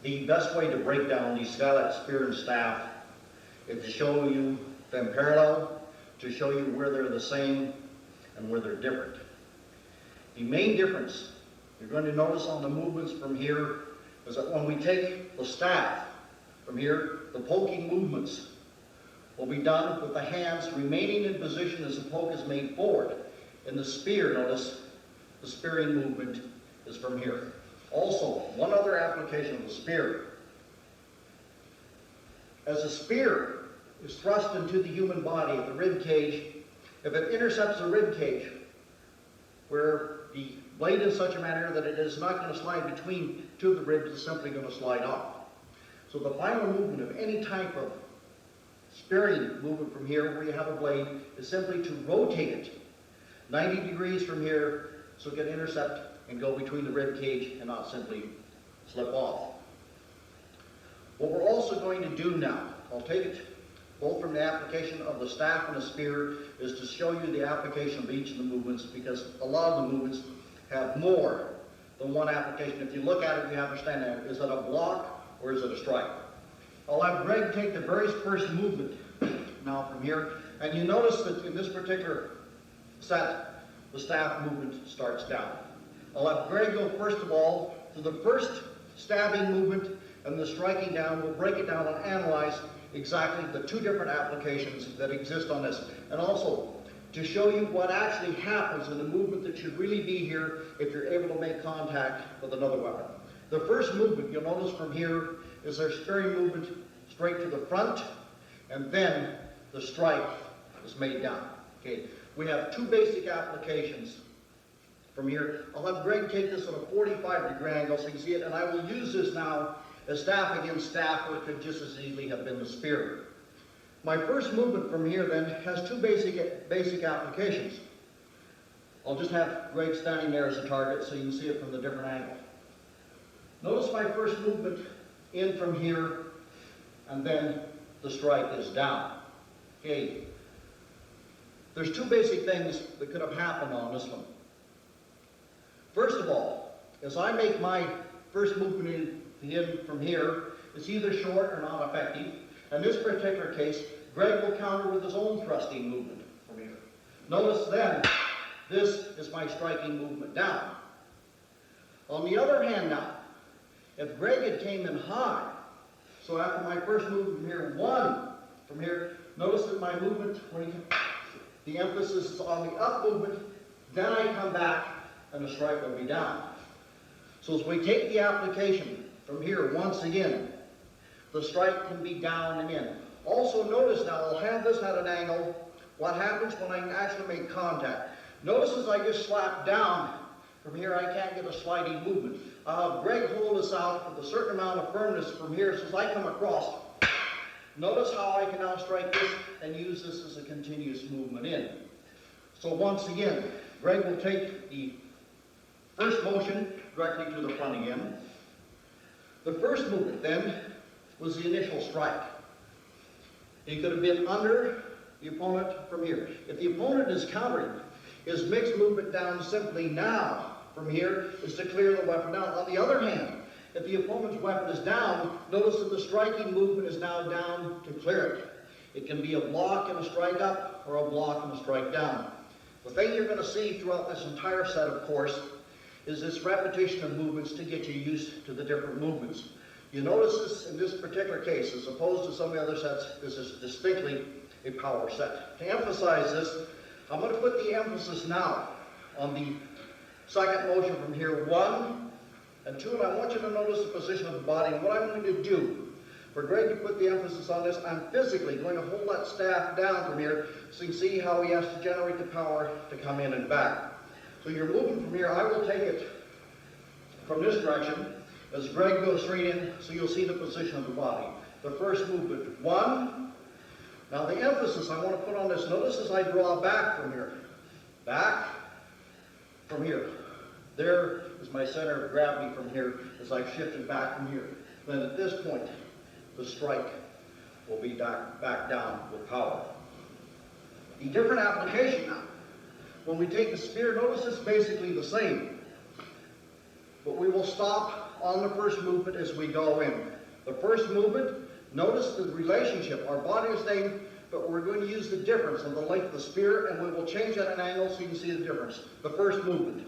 The best way to break down the Skylight spear and staff is to show you them parallel, to show you where they're the same and where they're different. The main difference you're going to notice on the movements from here is that when we take the staff from here, the poking movements will be done with the hands remaining in position as the poke is made forward. In the spear, notice the spearing movement is from here. Also, one other application of the spear. As a spear is thrust into the human body at the rib cage, if it intercepts the rib cage, where the blade in such a manner that it is not going to slide between two of the ribs, it's simply going to slide off. So the final movement of any type of spearing movement from here, where you have a blade, is simply to rotate it 90 degrees from here so it can intercept and go between the rib cage and not simply slip off. What we're also going to do now, I'll take it both from the application of the staff and the spear, is to show you the application of each of the movements, because a lot of the movements have more than one application. If you look at it, you understand that. Is it a block or is it a strike? I'll have Greg take the very first movement now from here, and you notice that in this particular set, the staff movement starts down. I'll have Greg go first of all to the first stabbing movement, and the striking down. We'll break it down and analyze exactly the two different applications that exist on this, and also to show you what actually happens in the movement that should really be here if you're able to make contact with another weapon. The first movement you'll notice from here is our spearing movement straight to the front, and then the strike is made down. Okay, we have two basic applications from here. I'll have Greg take this at a 45-degree angle so you can see it, and I will use this now as staff against staff, or it could just as easily have been the spear. My first movement from here then has two basic applications. I'll just have Greg standing there as a target so you can see it from the different angle. Notice my first movement in from here, and then the strike is down. Okay. There's two basic things that could have happened on this one. First of all, as I make my first movement in from here, it's either short or not effective. In this particular case, Greg will counter with his own thrusting movement from here. Notice then, this is my striking movement down. On the other hand now, if Greg had came in high, so after my first movement from here, one from here, notice that my movement, the emphasis is on the up movement, then I come back and the strike will be down. So as we take the application from here once again, the strike can be down and in. Also notice now, I'll have this at an angle, what happens when I actually make contact. Notice as I just slap down from here, I can't get a sliding movement. I'll have Greg hold this out with a certain amount of firmness from here, so as I come across, notice how I can now strike this and use this as a continuous movement in. So once again, Greg will take the first motion directly to the front again. The first movement then was the initial strike. He could have been under the opponent from here. If the opponent is countering, his mixed movement down simply now from here is to clear the weapon down. On the other hand, if the opponent's weapon is down, notice that the striking movement is now down to clear it. It can be a block and a strike up, or a block and a strike down. The thing you're going to see throughout this entire set, of course, is this repetition of movements to get you used to the different movements. You notice this in this particular case, as opposed to some of the other sets, this is distinctly a power set. To emphasize this, I'm going to put the emphasis now on the second motion from here, 1 and 2, and I want you to notice the position of the body. And what I'm going to do, for Greg to put the emphasis on this, I'm physically going to hold that staff down from here so you can see how he has to generate the power to come in and back. So you're moving from here, I will take it from this direction as Greg goes straight in, so you'll see the position of the body. The first movement, 1. Now the emphasis I want to put on this, notice as I draw back from here. Back from here. There is my center of gravity from here as I've shifted back from here. Then at this point, the strike will be back down with power. The different application now. When we take the spear, notice it's basically the same. But we will stop on the first movement as we go in. The first movement, notice the relationship. Our body is same, but we're going to use the difference of the length of the spear, and we will change at an angle so you can see the difference. The first movement.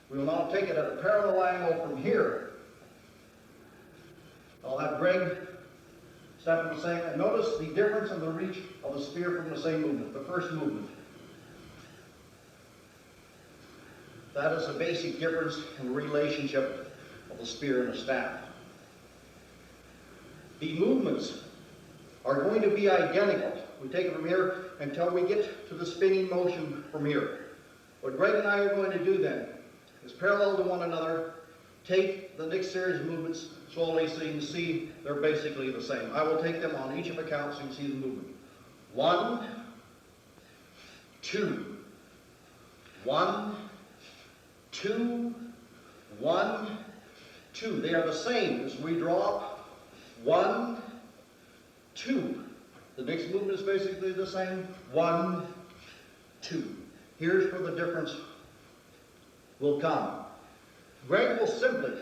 We will now take it at a parallel angle from here. I'll have Greg step in the same, and notice the difference in the reach of the spear from the same movement, the first movement. That is the basic difference in the relationship of the spear and the staff. The movements are going to be identical. We take it from here until we get to the spinning motion from here. What Greg and I are going to do then is parallel to one another, take the next series of movements slowly so you can see they're basically the same. I will take them on each of accounts so you can see the movement. 1, 2, 1, 2, 1, 2. They are the same as we drop 1, 2. The next movement is basically the same. 1, 2. Here's where the difference will come. Greg will simply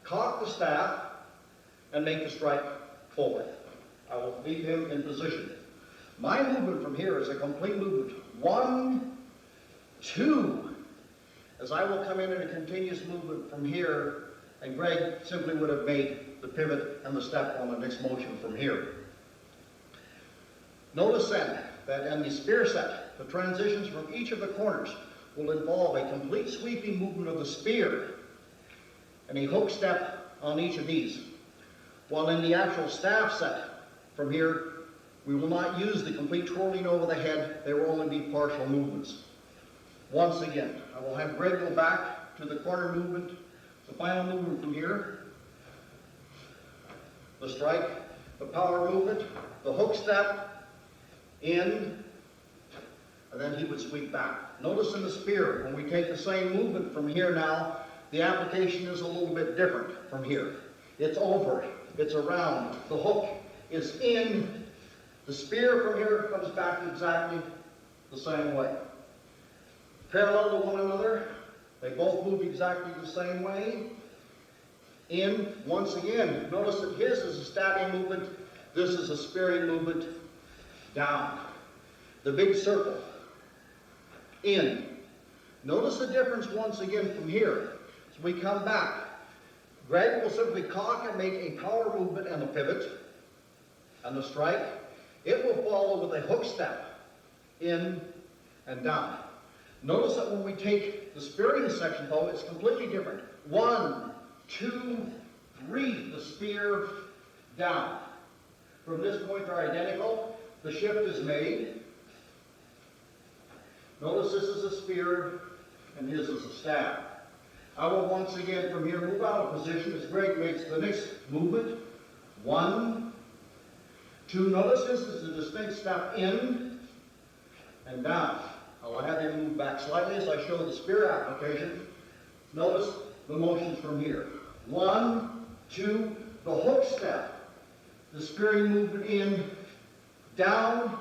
cock the staff and make the strike forward. I will leave him in position. My movement from here is a complete movement. 1, 2. As I will come in a continuous movement from here, and Greg simply would have made the pivot and the step on the next motion from here. Notice then that in the spear set, the transitions from each of the corners will involve a complete sweeping movement of the spear and a hook step on each of these. While in the actual staff set from here, we will not use the complete twirling over the head. There will only be partial movements. Once again, I will have Greg go back to the corner movement, the final movement from here, the strike, the power movement, the hook step, in, and then he would sweep back. Notice in the spear, when we take the same movement from here now, the application is a little bit different from here. It's over, it's around, the hook is in, the spear from here comes back exactly the same way. Parallel to one another, they both move exactly the same way. In, once again, notice that his is a stabbing movement, this is a spearing movement, down. The big circle, in. Notice the difference once again from here. As we come back, Greg will simply cock and make a power movement and a pivot, and the strike. It will follow with a hook step, in and down. Notice that when we take the spearing section, though, it's completely different. 1, 2, 3, the spear, down. From this point, they're identical. The shift is made. Notice this is a spear, and his is a staff. I will once again from here move out of position as Greg makes the next movement. 1, 2. Notice this is a distinct step in and down. I will have him move back slightly as I show the spear application. Notice the motions from here. 1, 2, the hook step, the spearing movement in, down,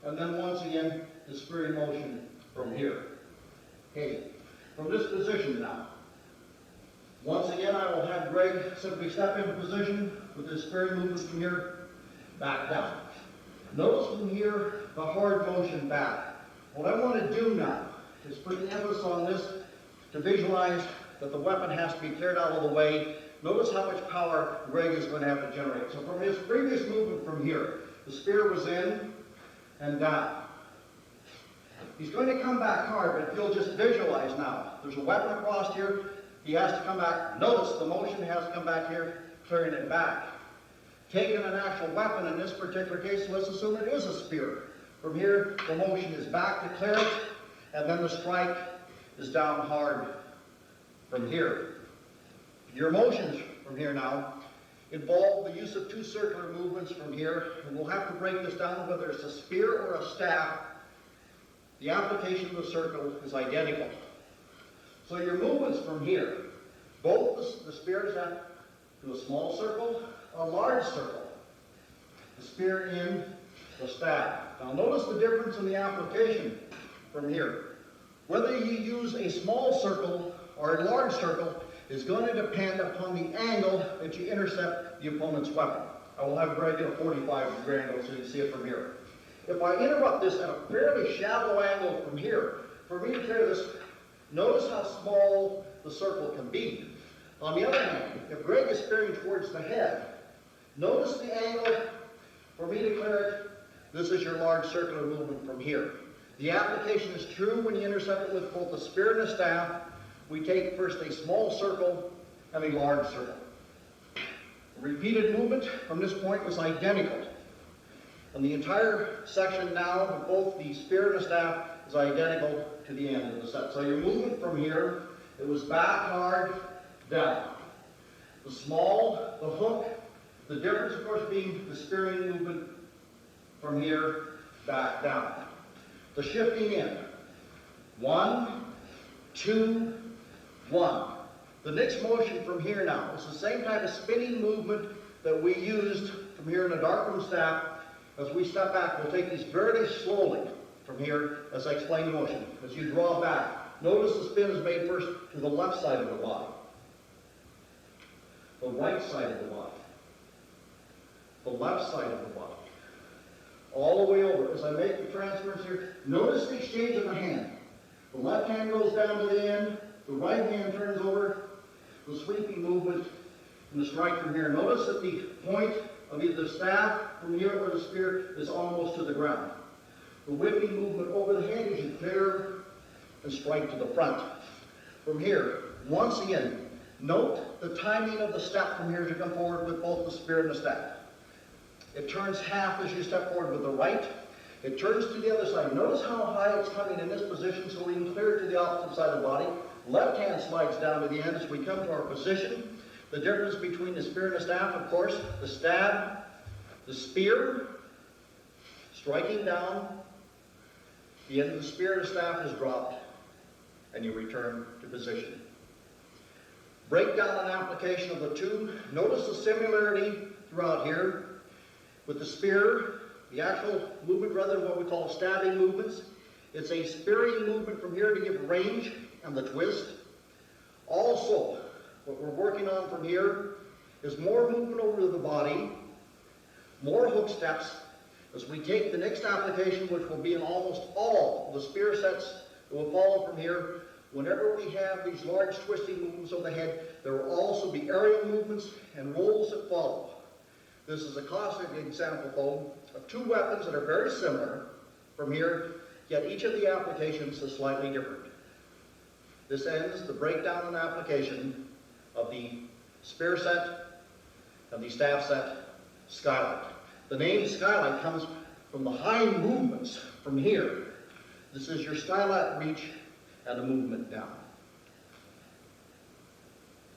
and then once again the spearing motion from here. Okay, from this position now. Once again, I will have Greg simply step into position with his spearing movement from here, back down. Notice from here the hard motion back. What I want to do now is put the emphasis on this to visualize that the weapon has to be cleared out of the way. Notice how much power Greg is going to have to generate. So from his previous movement from here, the spear was in and down. He's going to come back hard, but if you'll just visualize now, there's a weapon across here, he has to come back. Notice the motion has to come back here, clearing it back. Taking an actual weapon in this particular case, let's assume it is a spear. From here, the motion is back to clear it, and then the strike is down hard from here. Your motions from here now involve the use of 2 circular movements from here, and we'll have to break this down whether it's a spear or a staff. The application of the circle is identical. So your movements from here, both the spears have to a small circle, a large circle. The spear in, the staff. Now notice the difference in the application from here. Whether you use a small circle or a large circle is going to depend upon the angle that you intercept the opponent's weapon. I will have Greg get a 45-degree angle so you see it from here. If I interrupt this at a fairly shallow angle from here, for me to carry this, notice how small the circle can be. On the other hand, if Greg is spearing towards the head, notice the angle for me to clear it. This is your large circular movement from here. The application is true when you intercept it with both the spear and the staff. We take first a small circle and a large circle. The repeated movement from this point was identical. And the entire section now with both the spear and the staff is identical to the end of the set. So your movement from here, it was back hard, down. The small, the hook, the difference of course being the spearing movement from here, back down. The shifting in. 1, 2, 1. The next motion from here now is the same type of spinning movement that we used from here in the darkroom staff. As we step back, we'll take these very slowly from here as I explain the motion. As you draw back, notice the spin is made first to the left side of the body, the right side of the body, the left side of the body, all the way over. As I make the transference here, notice the exchange of the hand. The left hand goes down to the end, the right hand turns over, the sweeping movement, and the strike from here. Notice that the point of either the staff from here or the spear is almost to the ground. The whipping movement over the hand is you clear and strike to the front. From here, once again, note the timing of the step from here as you come forward with both the spear and the staff. It turns half as you step forward with the right. It turns to the other side. Notice how high it's coming in this position so we can clear it to the opposite side of the body. Left hand slides down to the end as we come to our position. The difference between the spear and the staff, of course, the stab, the spear, striking down, the end of the spear and the staff is dropped, and you return to position. Breakdown and application of the two. Notice the similarity throughout here. With the spear, the actual movement rather than what we call stabbing movements, it's a spearing movement from here to give range and the twist. Also, what we're working on from here is more movement over to the body, more hook steps, as we take the next application, which will be in almost all of the spear sets that will follow from here. Whenever we have these large twisting movements over the head, there will also be aerial movements and rolls that follow. This is a classic example, though, of two weapons that are very similar from here, yet each of the applications is slightly different. This ends the breakdown and application of the spear set and the staff set, Skylight. The name Skylight comes from the high movements from here. This is your Skylight reach and a movement down.